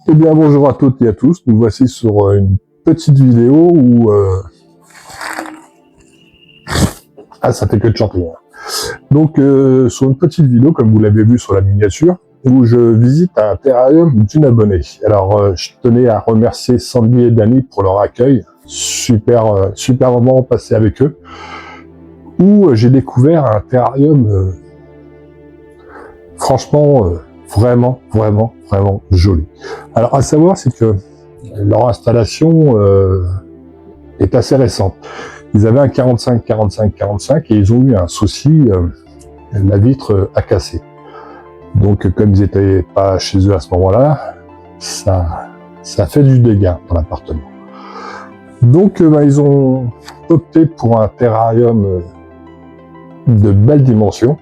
Eh bien bonjour à toutes et à tous, nous voici sur une petite vidéo où... Ah, ça fait que de chanter. Donc sur une petite vidéo, comme vous l'avez vu sur la miniature, où je visite un terrarium d'une abonnée. Alors je tenais à remercier Sandy et Dani pour leur accueil, super moment passé avec eux, où j'ai découvert un terrarium franchement vraiment joli. Alors à savoir, c'est que leur installation est assez récente. Ils avaient un 45-45-45 et ils ont eu un souci, la vitre a cassé. Donc comme ils n'étaient pas chez eux à ce moment-là, ça fait du dégât dans l'appartement. Donc ils ont opté pour un terrarium de belle dimension.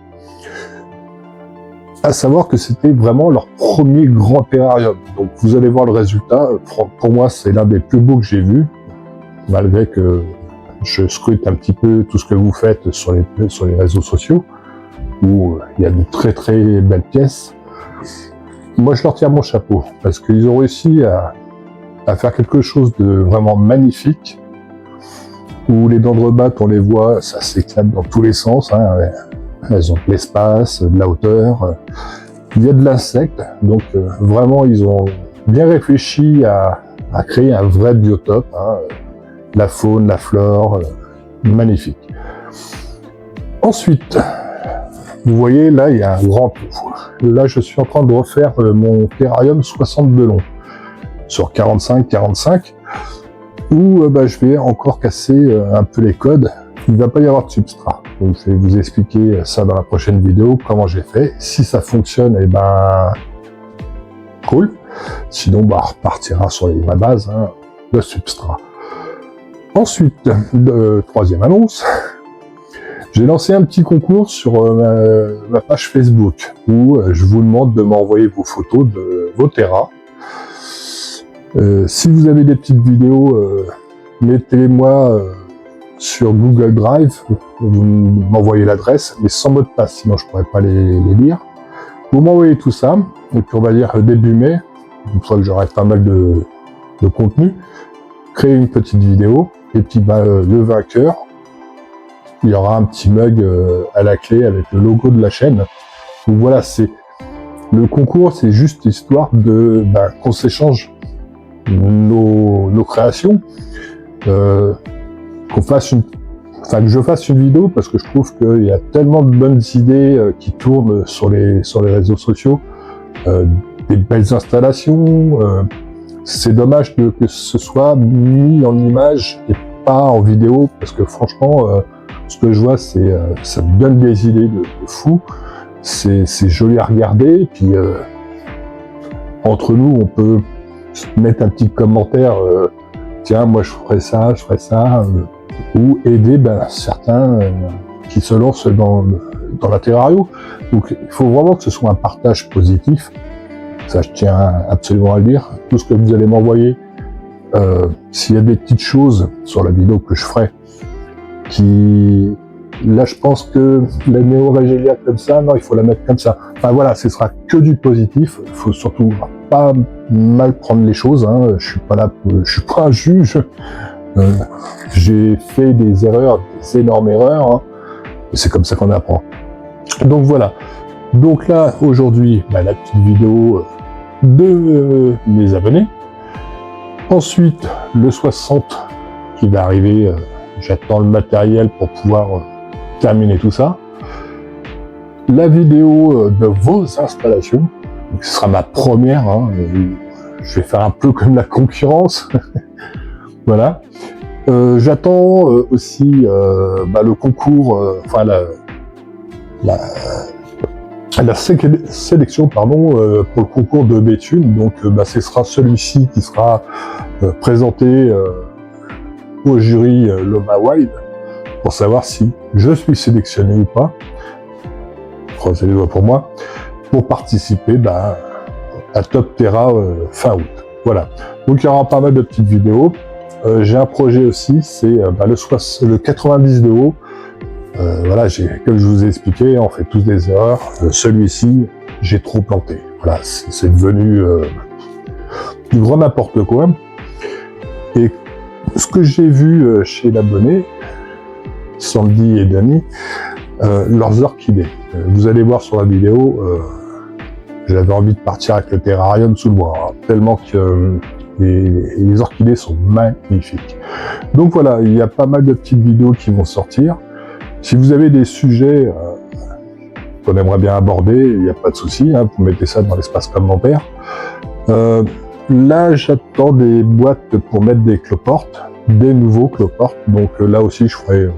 À savoir que c'était vraiment leur premier grand terrarium. Donc vous allez voir le résultat. Pour moi, c'est l'un des plus beaux que j'ai vu, malgré que je scrute un petit peu tout ce que vous faites sur les réseaux sociaux, où il y a de très belles pièces. Moi, je leur tire mon chapeau, parce qu'ils ont réussi à faire quelque chose de vraiment magnifique, où les dents de rebatte, on les voit, ça s'éclate dans tous les sens, hein. Elles ont de l'espace, de la hauteur, il y a de l'insecte, donc vraiment ils ont bien réfléchi à créer un vrai biotope, hein, la faune, la flore, magnifique. Ensuite, vous voyez là il y a un grand trou. Là je suis en train de refaire mon terrarium 62 long sur 45-45, où je vais encore casser un peu les codes. Il ne va pas y avoir de substrat. Donc je vais vous expliquer ça dans la prochaine vidéo, comment j'ai fait. Si ça fonctionne, et cool. Sinon, on repartira sur les vraies bases, hein, de substrat. Ensuite, troisième annonce, j'ai lancé un petit concours sur ma page Facebook, où je vous demande de m'envoyer vos photos de vos terras. Si vous avez des petites vidéos, mettez-les-moi sur Google Drive, vous m'envoyez l'adresse, mais sans mot de passe, sinon je ne pourrais pas les lire. Vous m'envoyez tout ça, et puis on va dire début mai, une fois que j'aurai pas mal de contenu, créer une petite vidéo, et puis le vainqueur, il y aura un petit mug à la clé avec le logo de la chaîne. Donc voilà, le concours, c'est juste histoire de qu'on s'échange nos créations, que je fasse une vidéo, parce que je trouve qu'il y a tellement de bonnes idées qui tournent sur les réseaux sociaux, des belles installations. C'est dommage que ce soit mis en image et pas en vidéo, parce que franchement, ce que je vois, ça me donne des idées de fou. C'est joli à regarder, et puis entre nous, on peut mettre un petit commentaire, tiens, moi je ferais ça, ou aider certains qui se lancent dans la terrario. Donc il faut vraiment que ce soit un partage positif, ça je tiens absolument à le dire. Tout ce que vous allez m'envoyer, s'il y a des petites choses sur la vidéo que je ferai, là je pense que la néo-régélia comme ça, non, il faut la mettre comme ça. Enfin voilà, ce sera que du positif, il faut surtout pas mal prendre les choses, hein. Je suis pas un juge. J'ai fait des erreurs, des énormes erreurs, hein, et c'est comme ça qu'on apprend. Donc voilà. Donc là, aujourd'hui, la petite vidéo de mes abonnés. Ensuite, le 60 qui va arriver. J'attends le matériel pour pouvoir terminer tout ça. La vidéo de vos installations. Donc, ce sera ma première. Hein, je vais faire un peu comme la concurrence. Voilà. J'attends aussi le concours, la sélection pour le concours de Béthune. Donc ce sera celui-ci qui sera présenté au jury Loma Wild pour savoir si je suis sélectionné ou pas. Croisez les doigts pour moi, pour participer à Top Terra fin août. Voilà. Donc il y aura pas mal de petites vidéos. J'ai un projet aussi, c'est le 90 de haut. Voilà, comme je vous ai expliqué, on fait tous des erreurs. Celui-ci, j'ai trop planté. voilà, c'est devenu du grand n'importe quoi. Et ce que j'ai vu chez l'abonné, Sandy et Dani, leurs orchidées. Vous allez voir sur la vidéo, j'avais envie de partir avec le terrarium sous le bras, hein, tellement que les orchidées sont magnifiques. Donc voilà, il y a pas mal de petites vidéos qui vont sortir. Si vous avez des sujets qu'on aimerait bien aborder, il n'y a pas de souci, hein, vous mettez ça dans l'espace commentaire. Là, j'attends des boîtes pour mettre des cloportes, des nouveaux cloportes. Donc là aussi, je ferai,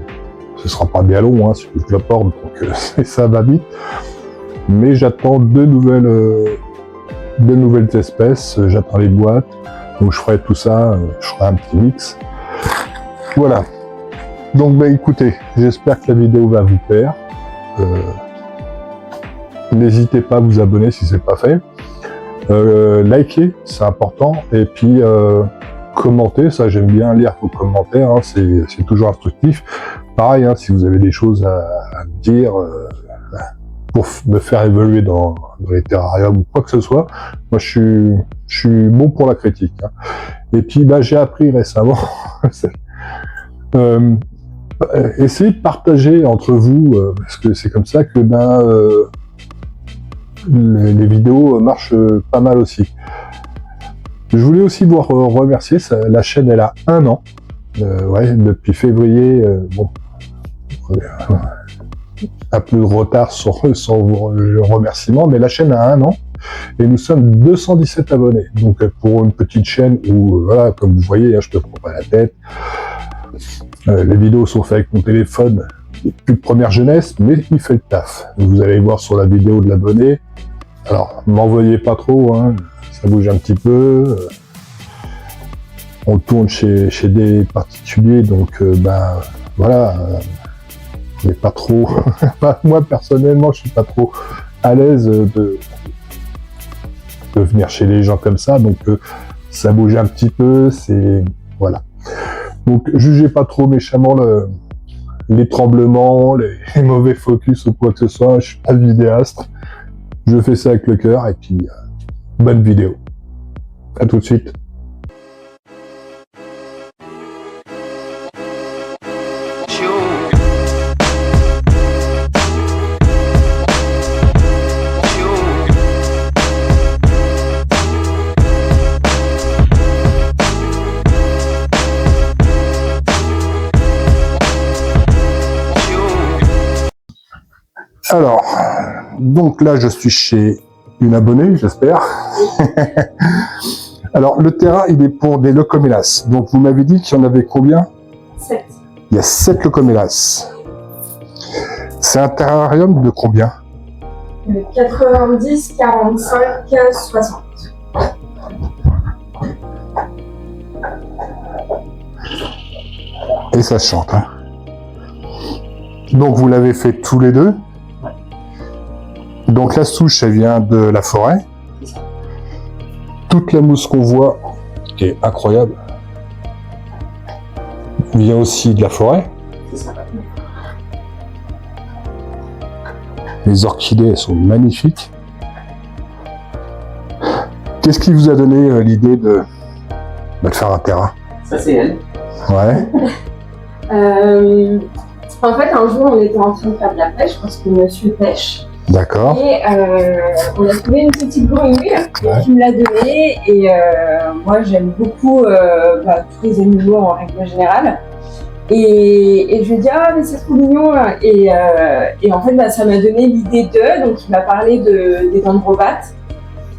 ce sera pas bien long, hein, sur le cloporte, donc ça va vite. Mais j'attends deux nouvelles espèces, j'attends les boîtes. Donc je ferai tout ça, je ferai un petit mix. Voilà. Donc bah écoutez, j'espère que la vidéo va vous plaire. N'hésitez pas à vous abonner si c'est pas fait. Likez, c'est important. Et puis commentez, ça j'aime bien lire vos commentaires, hein, c'est toujours instructif. Pareil, hein, si vous avez des choses à me dire pour me faire évoluer dans les terrariums ou quoi que ce soit, moi je suis bon pour la critique. Hein. Et puis bah, j'ai appris récemment, essayez de partager entre vous, parce que c'est comme ça que les vidéos marchent pas mal aussi. Je voulais aussi vous remercier, la chaîne elle a 1 an, ouais, depuis février, bon, un peu de retard sans vos remerciements, mais la chaîne a 1 an et nous sommes 217 abonnés. Donc pour une petite chaîne où, voilà, comme vous voyez, hein, je ne te prends pas la tête, les vidéos sont faites avec mon téléphone, plus de première jeunesse, mais il fait le taf. Vous allez voir sur la vidéo de l'abonné. Alors, m'envoyez pas trop, hein, ça bouge un petit peu. On tourne chez des particuliers, donc ben voilà, on n'est pas trop. Moi personnellement, je suis pas trop à l'aise de venir chez les gens comme ça, donc ça bouge un petit peu, c'est voilà. Donc jugez pas trop méchamment les tremblements, les mauvais focus ou quoi que ce soit. Je suis pas vidéaste, je fais ça avec le cœur et puis bonne vidéo. À tout de suite. Alors, donc là, je suis chez une abonnée, j'espère. Alors, le terrain, il est pour des Locomélas. Donc, vous m'avez dit qu'il y en avait combien? 7. Il y a 7 Locomélas. C'est un terrarium de combien? 90, 45, 60. Et ça chante, hein. Donc, vous l'avez fait tous les deux. Donc la souche, elle vient de la forêt. Toute la mousse qu'on voit, qui est incroyable, vient aussi de la forêt. Les orchidées, elles sont magnifiques. Qu'est-ce qui vous a donné l'idée de faire un terrain? Ça, c'est elle. Ouais. En fait, un jour, on était en train de faire de la pêche parce que monsieur pêche. D'accord. Et on a trouvé une petite grenouille qui me l'a donnée. Et moi, j'aime beaucoup tous les animaux en règle générale. Et je lui ai dit, ah, mais c'est trop mignon. Et en fait, ça m'a donné l'idée d'eux. Donc, il m'a parlé des dendrobates.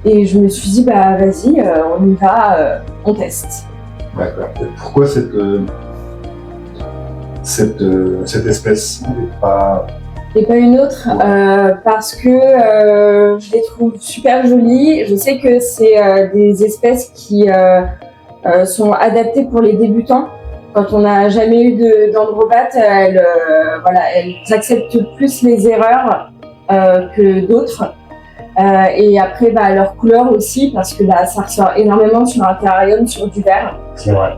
Et je me suis dit, bah, vas-y, on y va, on teste. D'accord. Pourquoi cette espèce n'est pas... Et pas une autre, parce que je les trouve super jolies. Je sais que c'est des espèces qui sont adaptées pour les débutants. Quand on n'a jamais eu d'androbate, elles acceptent plus les erreurs que d'autres. Et après, leur couleur aussi, parce que ça ressort énormément sur un terrarium, sur du vert. C'est vrai.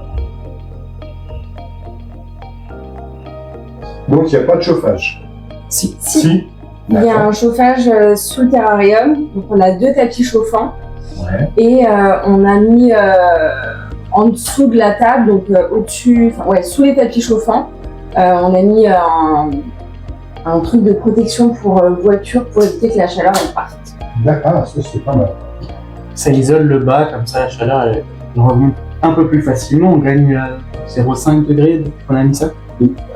Donc il n'y a pas de chauffage. Si. Il y a un chauffage sous le terrarium, donc on a 2 tapis chauffants. Ouais. Et on a mis en dessous de la table, donc au-dessus, sous les tapis chauffants, on a mis un truc de protection pour voiture pour éviter que la chaleur elle parte. D'accord, ça c'est pas mal. Ça isole le bas, comme ça la chaleur elle remonte un peu plus facilement. On gagne 0,5 degrés depuis qu'on a mis ça.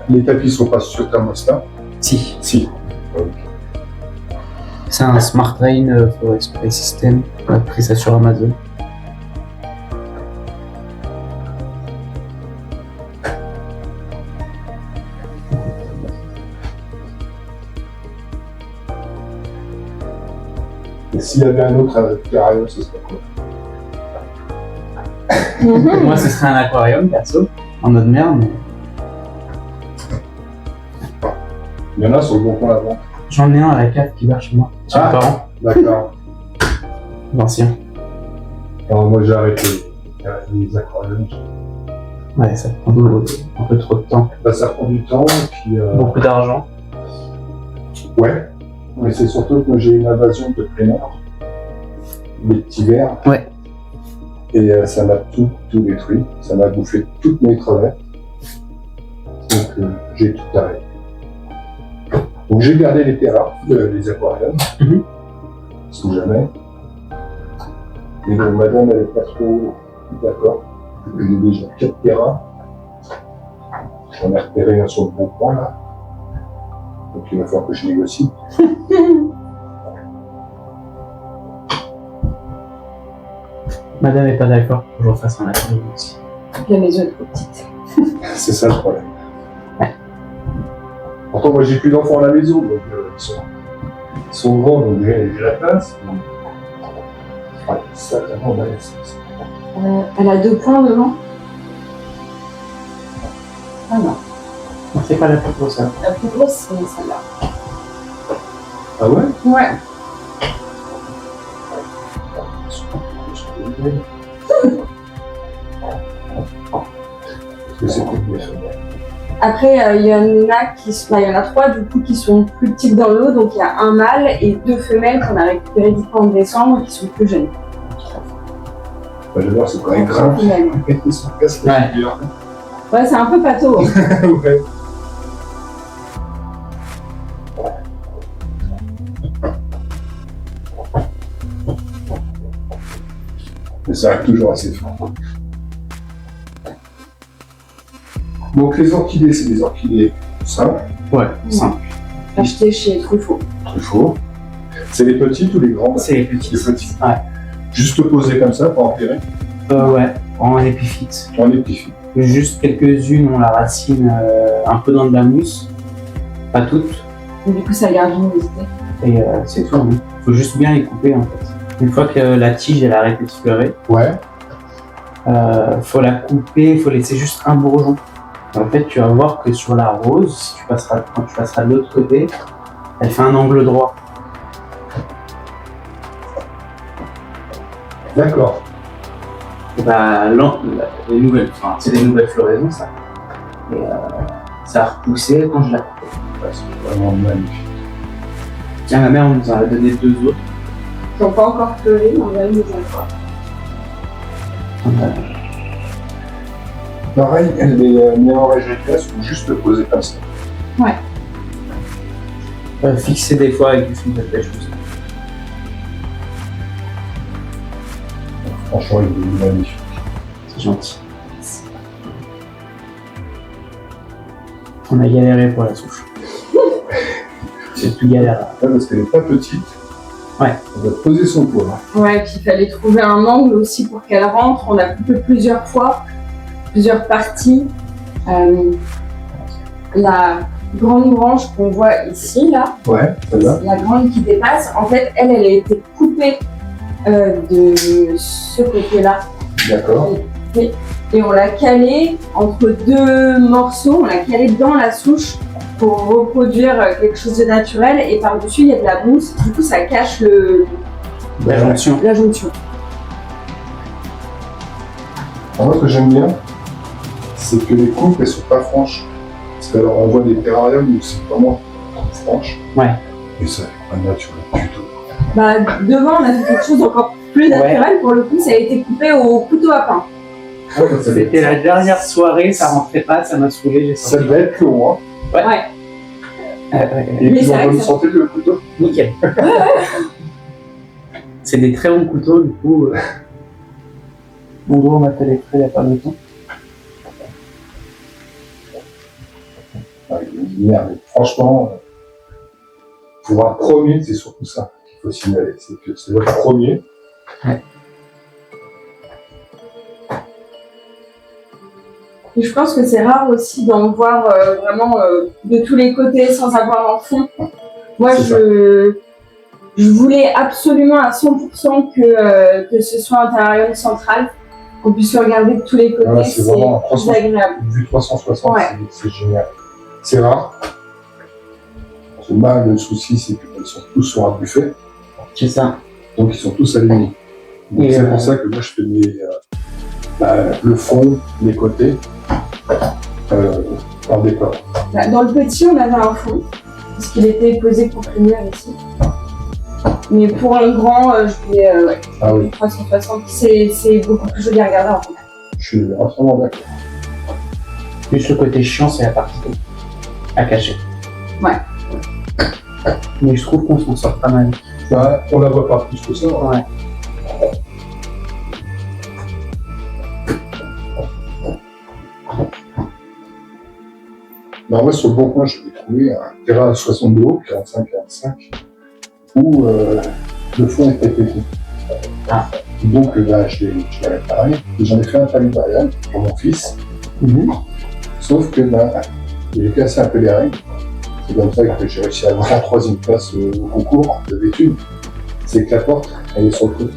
Les tapis sont pas sur thermostat? Si. Si. C'est un Smart Rain Forest Spray System. On a pris ça sur Amazon. Et s'il y avait un autre terrarium, ce serait quoi? Moi, ce serait un aquarium, perso, en mode mer, mais Il y en a sur le bon coin avant. j'en ai un à la cave qui va chez moi. Chez mes parents, D'accord. l'ancien. Alors moi j'ai arrêté les aquariums. Ouais, ça prend un peu trop de temps. Bah, ça prend du temps et puis Beaucoup d'argent. ouais. Mais c'est surtout que moi j'ai une invasion de plein air. Les petits vers. Ouais. Et ça m'a tout détruit. Ça m'a bouffé toutes mes crevettes. Donc j'ai tout arrêté. Donc j'ai gardé les terras, les aquariums. Sous jamais. Et donc madame elle est pas trop d'accord. J'ai déjà 4 terrains. J'en ai repéré un sur le bon coin là. Donc il va falloir que je négocie. Madame n'est pas d'accord pour que je refasse un aquarium aussi. La maison est trop petite. C'est ça le problème. Ouais. Pourtant moi j'ai plus d'enfants à la maison, donc ils sont grands, donc j'ai la place. Donc... Ouais, ça vraiment balèze. Elle a 2 points devant. Ah non, Non, c'est pas la plus grosse, ça. la plus grosse c'est celle-là. Ah ouais? Ouais. Parce que c'est pour les femelles. Après, il y en a 3 du coup qui sont plus petites dans l'eau, donc il y a un mâle et 2 femelles qu'on a récupérées du coup en décembre qui sont plus jeunes. Bah, j'adore, c'est pas grave. Ils sont casse la figure. Ouais, c'est un peu pâteau. Hein. Ouais. Mais ça reste toujours assez fort. Donc les orchidées, c'est des orchidées simples, Ouais, simple. Acheté chez Truffaut. Truffaut. C'est les petites ou les grandes? C'est les petits. Les petites. Ouais. Juste posées comme ça, pas enterrées. Ouais, en épiphyte. On est petits. Juste quelques-unes ont la racine un peu dans de la mousse. Pas toutes. Et du coup, ça garde l'humidité. Et c'est tout. Il faut juste bien les couper en fait. Une fois que la tige elle a arrêté de fleurer, Ouais. faut la couper, faut laisser juste un bourgeon. Et en fait, tu vas voir que sur la rose, si quand tu passeras de l'autre côté, elle fait un angle droit. D'accord. Et bah, c'est des nouvelles floraisons ça. Et ça a repoussé quand je l'ai coupé. Ouais, c'est vraiment magnifique. Tiens, ma mère nous en a donné 2 autres. Ils n'ont pas encore fleuri, mais on va les encore. Pareil, les néo-régélias sont juste posées comme ça. Fixer des fois avec du fil de pêche tout ça. Franchement, il est magnifique. C'est gentil. On a galéré pour la souche. C'est plus galère. Là, parce qu'elle n'est pas petite. Ouais. On va poser son poids. Ouais, puis il fallait trouver un angle aussi pour qu'elle rentre. On a coupé plusieurs fois, plusieurs parties. La grande branche qu'on voit ici, là, Ouais, celle-là. la grande qui dépasse, en fait, elle a été coupée de ce côté-là. D'accord. Et on l'a calée entre 2 morceaux, on l'a calée dans la souche pour reproduire quelque chose de naturel. Et par-dessus, il y a de la mousse. Du coup, ça cache La jonction. la jonction. Alors, moi, ce que j'aime bien, c'est que les coupes, elles sont pas franches. Parce qu'on voit des terrariums où c'est vraiment franche. Ouais. Et ça, pas naturel du tout. Bah, devant, on a fait quelque chose d'encore plus naturel. Pour le coup, ça a été coupé au couteau à pain. C'était la dernière soirée, ça rentrait pas, ça m'a saoulé. J'ai Ça sorti. devait être long, hein. Ouais. Et Mais puis c'est on vrai va que nous ça- sentir le couteau. Nickel. C'est des très bons couteaux, du coup. Mon doigt m'a fait l'extrait il n'y a pas longtemps. Ah, il me dit, merde, mais franchement, pour un premier, c'est surtout ça qu'il faut signaler. C'est que c'est votre premier. Et je pense que c'est rare aussi d'en voir vraiment de tous les côtés sans avoir un fond. Moi, C'est je voulais absolument à 100% que ce soit un terrarium central, qu'on puisse le regarder de tous les côtés. Voilà, c'est vraiment un c'est 360. agréable. Vue 360, Ouais. c'est génial. C'est rare. Le souci, c'est qu'ils sont tous sur un buffet, C'est ça. donc ils sont tous alignés. Donc Et c'est pour ça que moi je fais le fond, les côtés, en décor. Bah, dans le petit, on avait un fond, parce qu'il était posé pour lumière ici. Mais pour un grand, je voulais ouais, Ah oui, 360, c'est beaucoup plus joli à regarder en fait. je suis entièrement d'accord. Juste le côté chiant, c'est la partie à cacher. Ouais. Mais je trouve qu'on s'en sort pas mal. Bah, on la voit pas plus que ça. Hein. Ouais. Bah, moi, sur le bon coin, j'avais trouvé un terrain à 60 de haut, 45-45, où le fond était pété. Ah. Donc, là, je l'ai réparé. Et j'en ai fait un paludarium pour mon fils. Sauf que, bah, j'ai cassé un peu les règles. C'est comme ça que j'ai réussi à avoir la 3e place au concours de l'étude. C'est que la porte, elle est sur le côté.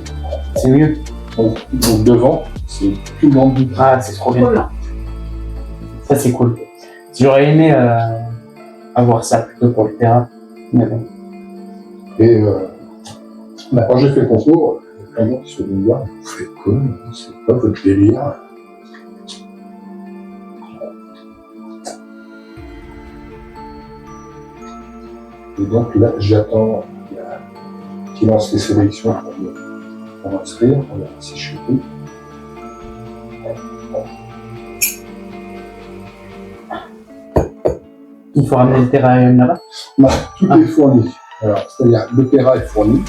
C'est mieux. Donc devant, c'est plus grand but. Ah, c'est trop Trop bien. bien. Ça, c'est cool. J'aurais aimé avoir ça plutôt pour le terrain. Mais bon. Et bah, quand j'ai fait le concours, il y a plein de gens qui sont venus me voir. Vous faites quoi? C'est pas votre délire? Et donc là, j'attends qu'il lance les sélections pour m'inscrire. On verra si je suis pris. Il faut ramener le terrarium là-bas. Non, tout est fourni. Alors, c'est-à-dire, l'opéra est fourni.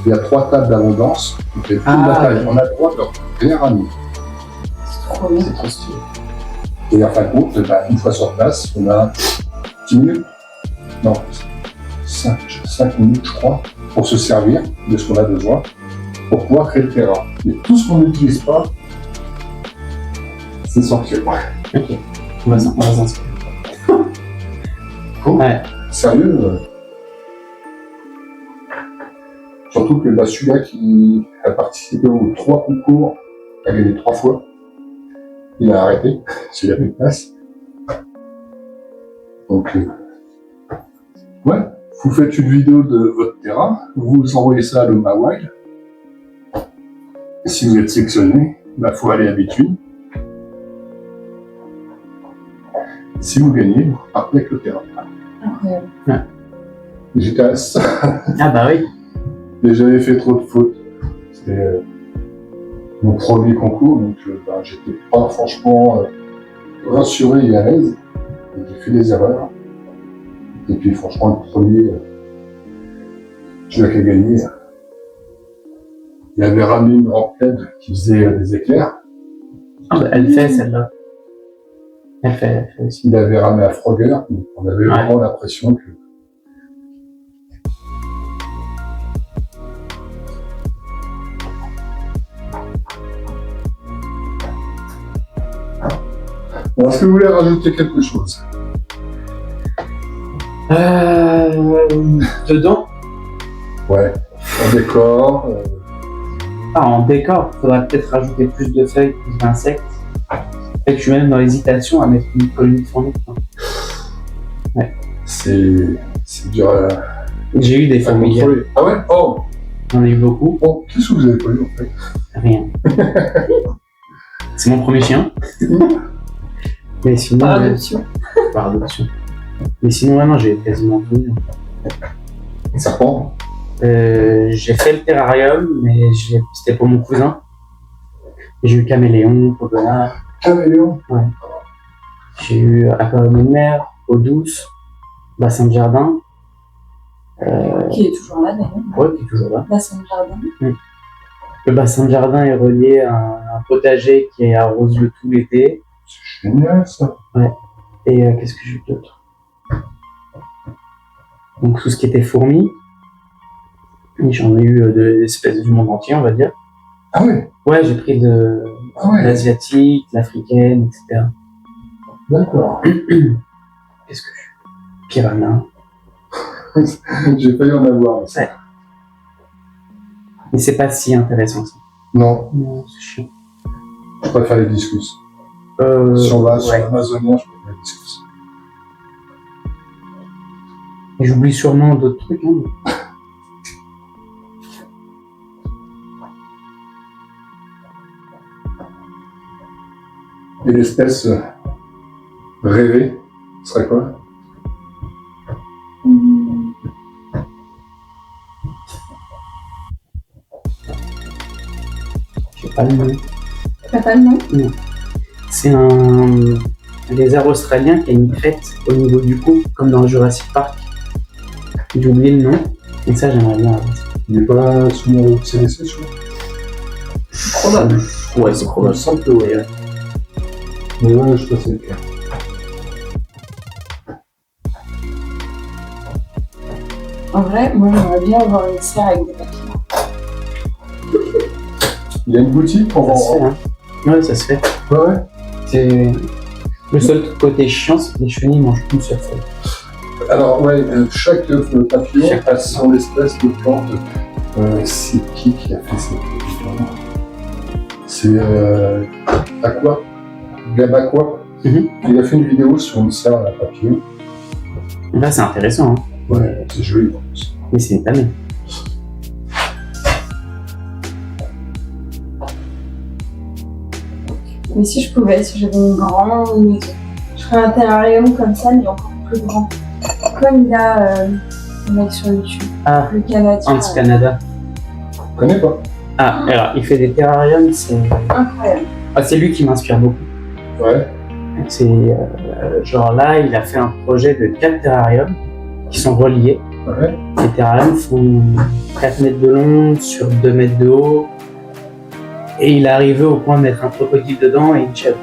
Il y a 3 tables d'abondance. On fait toute la taille. On a le droit de rien ramener. C'est trop bien. C'est trop stylé. Et en fin de compte, bah, une fois sur place, on a 10 minutes. Non, 5 minutes, je crois, pour se servir de ce qu'on a besoin pour pouvoir créer le terrain. Et tout ce qu'on n'utilise pas, c'est sorti. Ok. On va s'inscrire. Cool. Ouais. Sérieux surtout que bah, celui-là qui a participé aux 3 concours, a gagné 3 fois. Il a arrêté, s'il avait de place. Donc, ouais, vous faites une vidéo de votre terrain, vous envoyez ça à l'Oma Wild. Et si vous êtes sélectionné, il faut aller à Béthune. Si vous gagnez, vous repartez avec le terrain. Incroyable. J'étais à ça, Ah bah oui. mais j'avais fait trop de fautes. C'était mon premier concours, donc bah, j'étais pas franchement rassuré et à l'aise. J'ai fait des erreurs. Et puis franchement, le premier, je l'ai qu'à gagner. Il avait ramené une ramplette qui faisait des éclairs. Ah bah, elle fait celle-là. Elle fait aussi. Il avait ramené à Frogger, donc on avait vraiment l'impression que... Bon, est-ce que vous voulez rajouter quelque chose? Dedans. Ouais, en décor, Ah, en décor, il faudrait peut-être rajouter plus de feuilles, plus d'insectes. Fait que je suis même dans l'hésitation à mettre une colonie de fourmis. c'est dur à J'ai eu des fourmis hier. contrôler. Ah ouais? Oh! J'en ai eu beaucoup. Bon, qu'est-ce que vous avez pas eu en fait? Rien. C'est mon premier chien. Mais sinon, Par adoption. par adoption. Mais sinon, vraiment, j'ai quasiment tout eu. Serpent. J'ai fait le terrarium, mais c'était pour mon cousin. J'ai eu caméléon, pogona. Caméléon. J'ai eu aquarium de mer, eau douce, bassin de jardin. Qui est toujours là d'ailleurs. Ouais, qui est toujours là. Bassin de jardin. Le bassin de jardin est relié à un potager qui arrose le tout l'été. C'est génial ça. Et qu'est-ce que j'ai eu d'autre? Donc tout ce qui était fourmis. Et j'en ai eu des espèces du monde entier, on va dire. Ah ouais. Ouais, j'ai pris de l'asiatique, l'africaine, etc. D'accord. Qu'est-ce que je... Piranha. J'ai failli en avoir. Aussi. Ouais. Mais c'est pas si intéressant ça. Non, Non, c'est chiant. je préfère les discus. Si on va sur l'Amazonien, je préfère les discus. Et j'oublie sûrement d'autres trucs. Hein. Et l'espèce rêvée, ce serait quoi? J'ai pas le nom. T'as pas le nom? Non. C'est un lézard australien qui a une crête au niveau du cou, comme dans Jurassic Park. J'ai oublié le nom, et ça j'aimerais bien avoir. Il n'est pas sous mon CDC, je crois. Probable. Ouais, c'est probable. Il me semble que oui. Mais ouais, je sais pas si c'est le cas. En vrai, moi j'aimerais bien avoir une serre avec des papillons. Il y a une boutique pour Ça se fait, vendre. hein. Ouais, ça se fait. Ouais. C'est... Le seul côté chiant, c'est que les chenilles mangent une seule feuille. Alors, ouais, chaque papillon Chaque a son espèce de plante. C'est qui a fait cette plante? C'est Aqua, Gabaqua. Il a fait une vidéo sur une serre à papillon. Là, c'est intéressant, hein. Ouais, c'est joli en plus. Mais c'est une tannée. Mais si je pouvais, si j'avais une grande maison, je ferais un terrarium comme ça, mais encore plus grand. Comme il y a un mec sur YouTube, Ah, le Canadien. Ants Canada. Je connais pas. Ah, alors, il fait des terrariums, c'est... Incroyable. Ah, c'est lui qui m'inspire beaucoup. Ouais. C'est genre là, il a fait un projet de 4 terrariums qui sont reliés. Ouais. Les terrariums font 4 mètres de long sur 2 mètres de haut. Et il est arrivé au point de mettre un crocodile dedans et une chèvre.